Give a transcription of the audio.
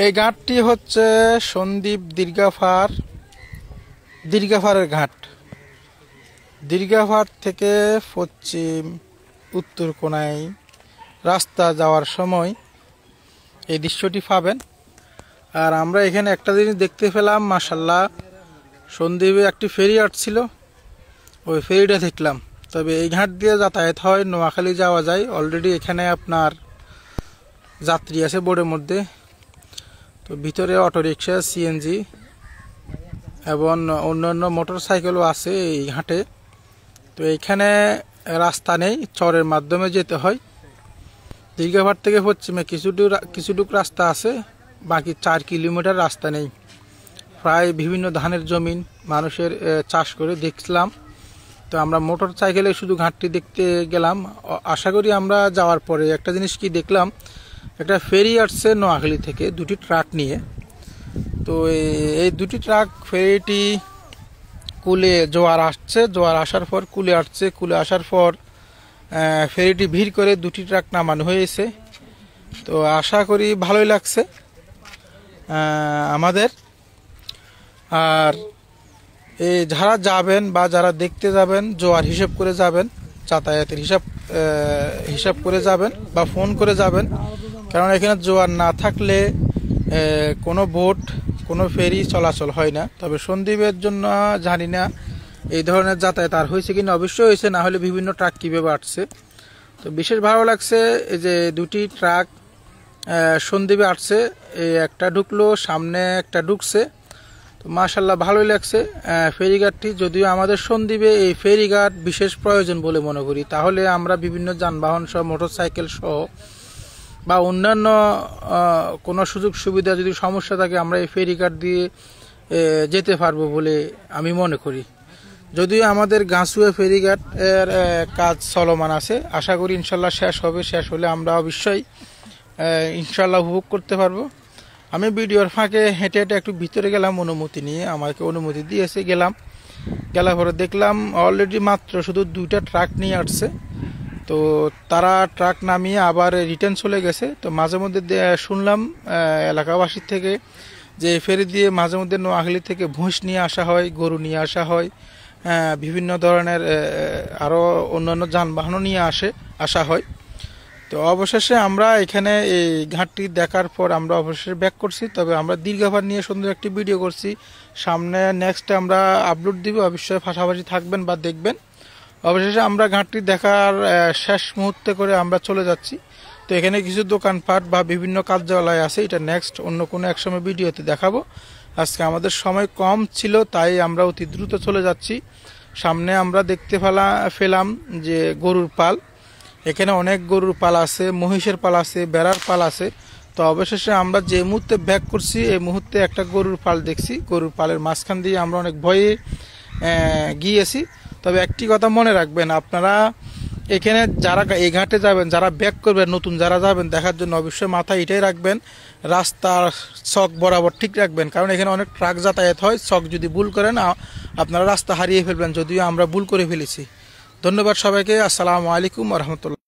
এই ঘাটটি হচ্ছে সন্দ্বীপ দীর্ঘাফারের ঘাট। দীর্ঘাফার থেকে পশ্চিম উত্তর কোণায় রাস্তা যাওয়ার সময় এই দৃশ্যটি পাবেন। আর আমরা এখানে একটা জিনিস দেখতে পেলাম, মাশাআল্লাহ, সন্দ্বীপে একটি ফেরি আসছিল, ওই ফেরিটা দেখলাম। তবে এই ঘাট দিয়ে যাতায়াত হয়, নোয়াখালী যাওয়া যায়। অলরেডি এখানে আপনার যাত্রী আছে বোর্ডের মধ্যে। তো ভিতরে অটোরিকশা, সিএনজি এবং অন্যান্য মোটর সাইকেলও আছে এই ঘাটে। তো এইখানে রাস্তা নেই, চরের মাধ্যমে যেতে হয়। দীর্ঘাফার থেকে পশ্চিমে কিছুটুক রাস্তা আছে, বাকি 4 কিলোমিটার রাস্তা নেই। প্রায় বিভিন্ন ধানের জমিন মানুষের চাষ করে দেখলাম। তো আমরা মোটর সাইকেলে শুধু ঘাটটি দেখতে গেলাম। আশা করি আমরা যাওয়ার পরে একটা জিনিস কি দেখলাম, একটা ফেরি আসছে নোয়াখালী থেকে 2টি ট্রাক নিয়ে। তো এই 2টি ট্রাক, ফেরিটি কুলে জোয়ার আসছে, জোয়ার আসার পর কুলে আসছে, কুলে আসার পর ফেরিটি ভিড় করে 2টি ট্রাক নামানো হয়েছে। তো আশা করি ভালোই লাগছে আমাদের। আর এই যারা যাবেন বা যারা দেখতে যাবেন, জোয়ার হিসাব করে যাবেন, যাতায়াতের হিসাব করে যাবেন বা ফোন করে যাবেন। কারণ এখানে জোয়ার না থাকলে কোনো বোট, কোনো ফেরি চলাচল হয় না। তবে সন্দ্বীপের জন্য জানি না এই ধরনের যাতায়াত আর হয়েছে কিনা, অবশ্যই হয়েছে, না হলে বিভিন্ন ট্রাক কীভাবে আসছে। তো বিশেষ ভালো লাগছে এই যে 2টি ট্রাক সন্দ্বীপে আসছে, এই একটা ঢুকলো, সামনে একটা ঢুকছে। তো মাশাআল্লাহ ভালোই লাগছে ফেরিঘাটটি। যদিও আমাদের সন্দ্বীপে এই ফেরিঘাট বিশেষ প্রয়োজন বলে মনে করি, তাহলে আমরা বিভিন্ন যানবাহন সহ, মোটর সাইকেল সহ বা অন্যান্য কোনো সুযোগ সুবিধা যদি সমস্যা থাকে, আমরা এই ফেরিঘাট দিয়ে যেতে পারবো বলে আমি মনে করি। যদিও আমাদের গাছুয়া ফেরিঘাট এর কাজ চলমান আছে, আশা করি ইনশাল্লাহ শেষ হবে। শেষ হলে আমরা অবশ্যই ইনশাল্লাহ উপভোগ করতে পারবো। আমি ভিডিওর ফাঁকে হেঁটে হেঁটে একটু ভিতরে গেলাম অনুমতি নিয়ে, আমাকে অনুমতি দিয়েছে। গেলার পরে দেখলাম অলরেডি মাত্র শুধু 2টা ট্রাক নিয়ে আসছে। তো তারা ট্রাক নামিয়ে আবার রিটার্ন চলে গেছে। তো মাঝে মধ্যে শুনলাম এলাকাবাসীর থেকে যে ফেরি দিয়ে মাঝে মধ্যে নোয়াখালী থেকে ভুঁস নিয়ে আসা হয়, গরু নিয়ে আসা হয়, বিভিন্ন ধরনের আরও অন্যান্য যানবাহনও নিয়ে আসা হয়। তো অবশেষে আমরা এখানে এই ঘাটটি দেখার পর আমরা অবশেষে ব্যাক করছি। তবে আমরা দীর্ঘাফার নিয়ে সুন্দর একটি ভিডিও করছি, সামনে নেক্সট আমরা আপলোড দিব, অবশ্যই পাশাপাশি থাকবেন বা দেখবেন। অবশেষে আমরা ঘাটটি দেখার শেষ মুহূর্তে করে আমরা চলে যাচ্ছি। তো এখানে কিছু দোকানপাট বা বিভিন্ন কার্যালয় আছে, এটা নেক্সট অন্য কোনো এক সময় ভিডিওতে দেখাবো। আজকে আমাদের সময় কম ছিল, তাই আমরা অতি দ্রুত চলে যাচ্ছি। সামনে আমরা দেখতে পেলাম যে গরুর পাল, এখানে অনেক গরুর পাল আছে, মহিষের পাল আছে, বেড়ার পাল আছে। তো অবশেষে আমরা যে মুহূর্তে ব্যাক করছি, এই মুহূর্তে একটা গরুর পাল দেখছি। গরুর পালের মাঝখান দিয়ে আমরা অনেক ভয়ে গিয়েছি। তবে একটি কথা মনে রাখবেন, আপনারা এখানে যারা এই ঘাটে যাবেন, যারা ব্যাক করবেন, নতুন যারা যাবেন দেখার জন্য, অবশ্যই মাথায় এটাই রাখবেন, রাস্তার চক বরাবর ঠিক রাখবেন। কারণ এখানে অনেক ট্রাক যাতায়াত হয়, চক যদি ভুল করেন আপনারা রাস্তা হারিয়ে ফেলবেন, যদিও আমরা ভুল করে ফেলেছি। ধন্যবাদ সবাইকে। আসসালামু আলাইকুম ওয়া রাহমাতুল্লাহ।